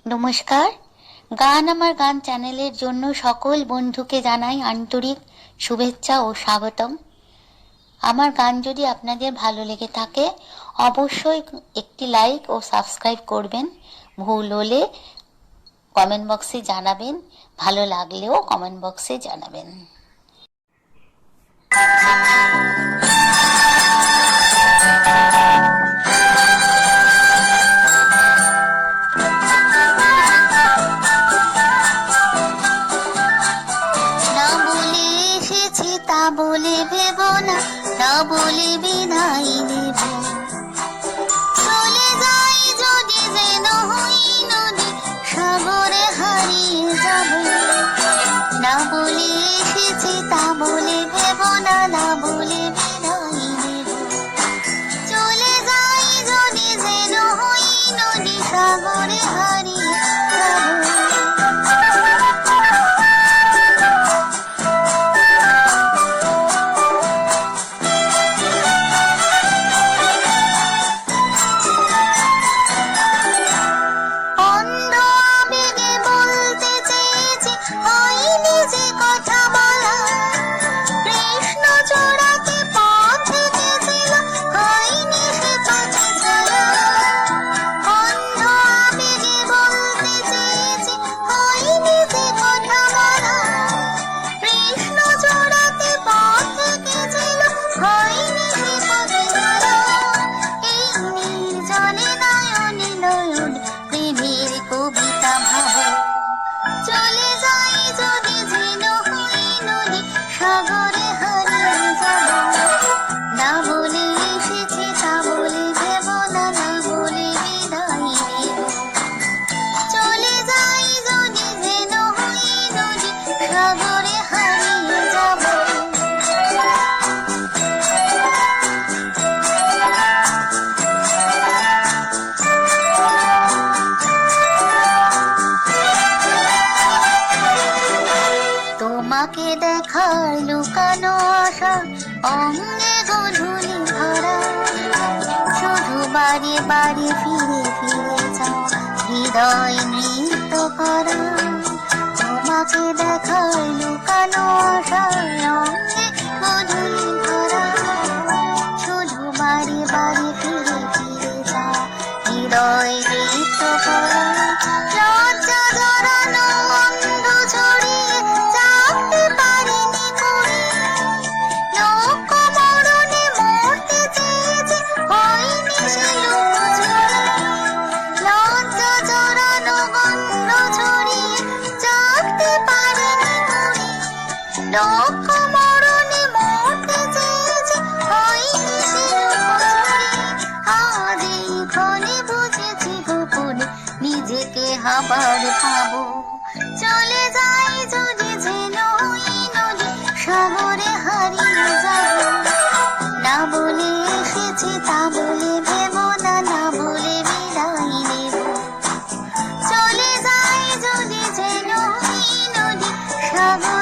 নমস্কার। গান আমার গান চ্যানেলের জন্য সকল বন্ধুকে জানাই আন্তরিক শুভেচ্ছা ও স্বাগতম। আমার গান যদি আপনাদের ভালো লেগে থাকে অবশ্যই একটি লাইক ও সাবস্ক্রাইব করবেন। ভুল হলে কমেন্ট বক্সে জানাবেন, ভালো লাগলেও কমেন্ট বক্সে জানাবেন। বলে ভেব না, না বলে বিদায় দেব। চলে যাই যদি যেন হই নদী, সাগরে হারিয়ে যাব। না বলে এসেছি তা বলে ভেব না, না বলে বিদায় দেব। চলে যাই যদি যেন হই নদী, সাগরে হারিয়ে যাব। তোমাকে দেখার লুকানো আশা অঙ্গে গধূলি ভরা, শুধু বাড়ি বাড়ি ফিরে ফিরে যাও হৃদয় নৃত্য করা। তোমাকে দেখার লুকানো আশা অঙ্গে গধূলি ভরা, শুধু বাড়ি বাড়ি ফিরে ফিরে যাও হৃদয় নৃত্য করা। লজ্জা জড়ানো অন্ধ ছড়িয়ে চাপতে পারিনি করে, লোক মরণে মরতে চেয়েছে হয়নি সে লুকোচুরি। লজ্জা জড়ানো গন্ধ ছড়িয়ে চাপতে পারিনি করে, লোক মরণে মরতে চেয়েছে হয়নি সে লুকোচুরি। আজ এই ক্ষণে বুঝেছি গোপনে নিজেকে আবার পাবো। চলে যাই যদি যেন হই নদী, সাগরে হারিয়ে যাব। না বলে এসেছি তা বলে ভেব না, না বলে বিদায় নেব। চলে যাই যদি যেন হই নদী, সাগরে